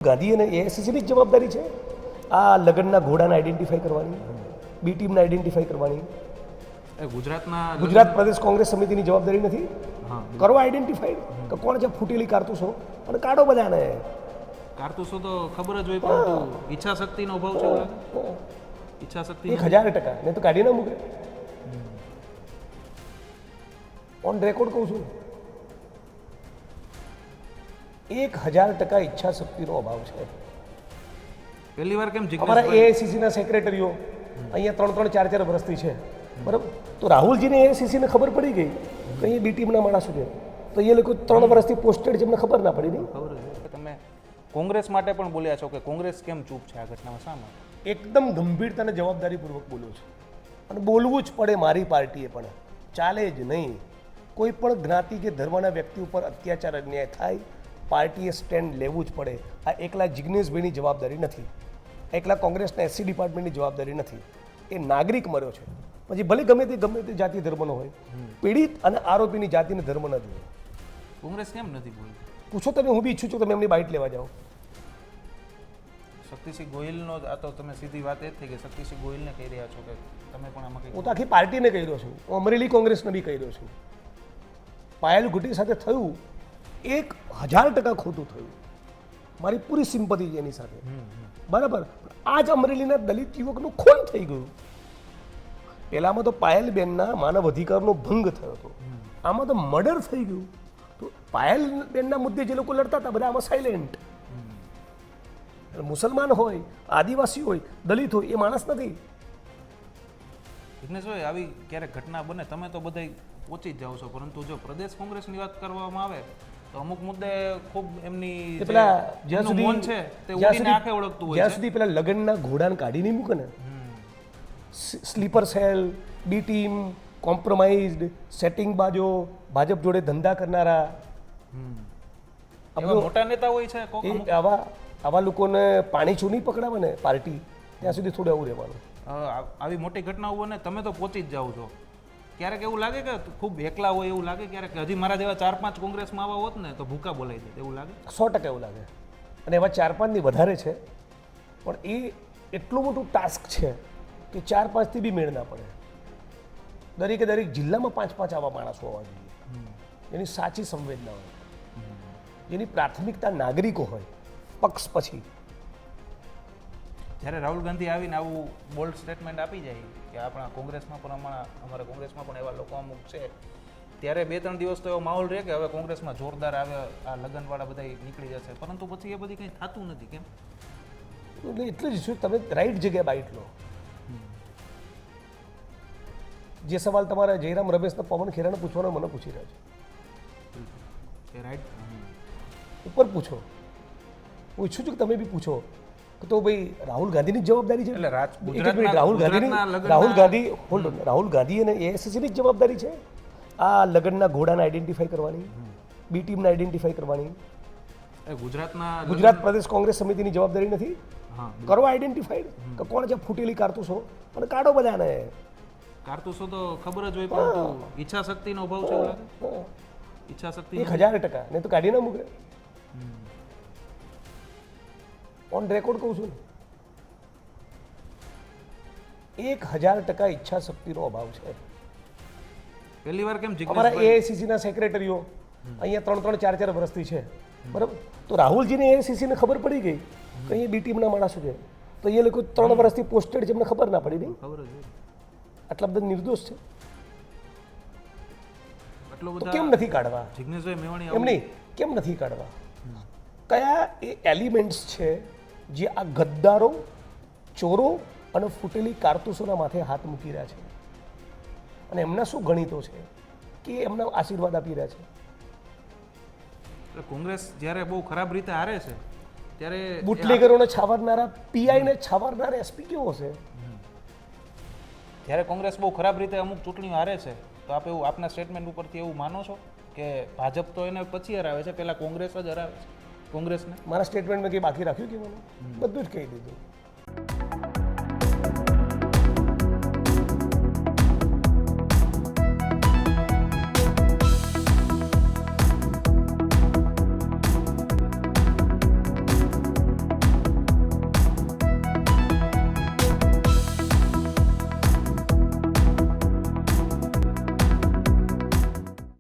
ગાંધી અને એઆઈસીસીની જ જવાબદારી છે આ લગ્નના ઘોડાને આઈડેન્ટિફાઈ કરવાની, બી ટીમને આઈડેન્ટિફાઈ કરવાની. ગુજરાત પ્રદેશ કોંગ્રેસ સમિતિની જવાબદારી નથી કરો આઈડેન્ટિફાઈડ કે કોણ છે ફૂટેલી કારતૂસો અને કાઢો બધાને. કારતૂસો તો ખબર જ હોય, પરંતુ ઈચ્છા શક્તિનો અભાવ છે. ઈચ્છા શક્તિ 1000% ને તો કાઢી ના મૂકે. ઓન રેકોર્ડ કહું છું, 1000% ઈચ્છા શક્તિનો અભાવ છે. પહેલી વાર કેમ અમારા એઆઈસીસીના સેક્રેટરીઓ અહીંયા 3-4 વર્ષથી છે, બરાબર? તો રાહુલજીને એઆઈસીસીને ખબર પડી ગઈ કે અહીંયા બી ટીમના માણસો છે, તો એ લોકો 3 વર્ષથી પોસ્ટેડ છે, એમને ખબર ના પડી. નહીં ખબર છે. તમે કોંગ્રેસ માટે પણ બોલ્યા છો કે કોંગ્રેસ કેમ ચૂપ છે આ ઘટનામાં, શા માટે? એકદમ ગંભીરતા અને જવાબદારીપૂર્વક બોલું છું, અને બોલવું જ પડે. મારી પાર્ટીએ પણ ચાલે જ નહીં. કોઈ પણ જ્ઞાતિ કે ધર્મના વ્યક્તિ ઉપર અત્યાચાર અન્યાય થાય, પાર્ટીએ સ્ટેન્ડ લેવું જ પડે. આ એકલા જિગ્નેશભાઈની જવાબદારી નથી, એકલા કોંગ્રેસના એસસી ડિપાર્ટમેન્ટની જવાબદારી નથી. એ નાગરિક મર્યો છે, પછી ભલે ગમે તે જાતિ ધર્મનો હોય, પીડિત અને આરોપીની જાતિને ધર્મ ન જોઈએ. કોંગ્રેસ કેમ નથી બોલતી? પૂછો તમે, હું બી ઈચ્છું છું તમે એમની બાઇટ લેવા જાઓ. શક્તિસિંહ ગોહિલનો આ તો તમે સીધી વાત એ જ થઈ કે શક્તિસિંહ ગોહિલને કહી રહ્યા છો કે તમે પણ આમાં કંઈ. હું તો આખી પાર્ટીને કહી રહ્યો છું, હું અમરેલી કોંગ્રેસને બી કહી રહ્યો છું. પાયલ ગુટી સાથે થયું 1000% ખોટું થયું, મારી પૂરી સિમ્પથી છે એની સાથે, બરાબર? આ જ અમરેલીના દલિત યુવકનું ખૂન થઈ ગયું. પહેલામાં તો પાયલબેનના માનવ અધિકારનો ભંગ થયો હતો, આમાં તો મર્ડર થઈ ગયું. તો પાયલબેનના મુદ્દે જે લોકો લડતા હતા બધા આમાં સાયલેન્ટ. મુસલમાન હોય, આદિવાસી હોય, દલિત હોય, એ માણસ નથી. જિગ્નેશભાઈ, આવી ક્યારેક ઘટના બને, તમે તો બધા પહોંચી જ જાઓ છો, પરંતુ જો પ્રદેશ કોંગ્રેસની વાત કરવામાં આવે તો અમુક મુદ્દે ખૂબ એમની પેલા જ્યાં મૌન સુધી છે તે ઉડીને આંખે ઓળખતું હોય જ્યાં છે. સુધી પેલા લગ્નના ઘોડાને કાઢી નહીં મૂકે ને, સ્લીપર સેલ, બી ટીમ, કોમ્પ્રોમાઇઝડ, સેટિંગ બાજો, ભાજપ જોડે ધંધા કરનારા, એવા મોટા નેતા હોય છે કોક અમુક. આવા લોકોને પાણી છું નહીં પકડાવે ને પાર્ટી, ત્યાં સુધી થોડું આવું રહેવાનું. આવી મોટી ઘટનાઓ બને તમે તો પહોંચી જ જાઓ છો. ક્યારેક એવું લાગે કે ખૂબ એકલા હોય એવું લાગે ક્યારેક, હજી મારા જેવા 4-5 કોંગ્રેસમાં આવા હોત ને તો ભૂકા બોલાઈ જાય એવું લાગે? 100% એવું લાગે. અને એવા 4-5 ની વધારે છે, પણ એ એટલું મોટું ટાસ્ક છે કે 4-5 થી બી મેળ ના પડે. દરેક જિલ્લામાં 5-5 આવા માણસો હોવા જોઈએ, એની સાચી સંવેદના હોય, એની પ્રાથમિકતા નાગરિકો હોય પક્ષ પછી. જ્યારે રાહુલ ગાંધી આવીને આવું બોલ્ડ સ્ટેટમેન્ટ આપી જાય કે આપણા કોંગ્રેસમાં પણ અમારા કોંગ્રેસમાં પણ એવા લોકો અમુક છે, ત્યારે 2-3 દિવસ તો એવો માહોલ રહે કે હવે કોંગ્રેસમાં જોરદાર આવે, આ લગ્નવાળા બધા નીકળી જશે, પરંતુ પછી એ બધી કંઈ થતું નથી. કેમ? એટલે જ શું, તમે રાઈટ જગ્યાએ બાઇટ લો. જે સવાલ તમારા જયરામ રમેશના પવન ખેરાને પૂછવાનો મને પૂછી રહ્યા છે, રાઈટ ઉપર પૂછો. હું ઈચ્છું છું કે તમે બી પૂછો. તો ભાઈ રાહુલ ગાંધીની જ જવાબદારી છે. એટલે રાહુલ ગાંધી અને એઆઈસીસીની જ જવાબદારી છે આ લગ્નના ઘોડાને આઈડેન્ટિફાઈ કરવાની, બી ટીમને આઈડેન્ટિફાઈ કરવાની. ગુજરાત પ્રદેશ કોંગ્રેસ સમિતિની જવાબદારી નથી કરો આઈડેન્ટિફાઈડ કે કોણ છે ફૂટેલી કારતૂસો અને કાઢો બધાને. કારતૂસો તો ખબર જ હોય, પરંતુ ઈચ્છા શક્તિનો અભાવ છે. ઈચ્છા શક્તિ 1000% ને તો કાઢી ના મૂકે. ઓન રેકોર્ડ કહું છું ને, 1000% ઈચ્છા શક્તિનો અભાવ છે. પહેલી વાર કેમ અમારા એઆઈસીસીના સેક્રેટરીઓ અહીંયા 3-4 વર્ષથી છે, બરાબર? તો રાહુલજીને એઆઈસીસીને ખબર પડી ગઈ કે અહીંયા બી ટીમના માણસો છે, તો એ લોકો 3 વર્ષથી પોસ્ટેડ છે, એમને ખબર ના પડી. નહીં ખબર જ આટલા બધા નિર્દોષ છે, આટલો તો બધા કેમ નથી કાઢવા? જિગ્નેશભાઈ મેવાણી એમ નહીં, કેમ નથી કાઢવા? કયા એ એલિમેન્ટ્સ છે જે આ ગદ્દારો, ચોરો અને ફૂટેલી કારતૂસોના માથે હાથ મૂકી રહ્યા છે, અને એમના શું ગણિતો છે કે એમના આશીર્વાદ આપી રહ્યા છે? કોંગ્રેસ જ્યારે બહુ ખરાબ રીતે હારે છે ત્યારે બુટલેગરોને છાવરનારા પીઆઈને છાવરનારા એસપી કેવો છે? જ્યારે કોંગ્રેસ બહુ ખરાબ રીતે અમુક ચૂંટણીઓ હારે છે તો આપ એવું આપના સ્ટેટમેન્ટ ઉપરથી એવું માનો છો કે ભાજપ તો એને પછી હરાવે છે, પહેલા કોંગ્રેસ જ હરાવે છે કોંગ્રેસને? મારા સ્ટેટમેન્ટમાં કંઈ બાકી રાખ્યું કે મને બધું જ કહી દીધું.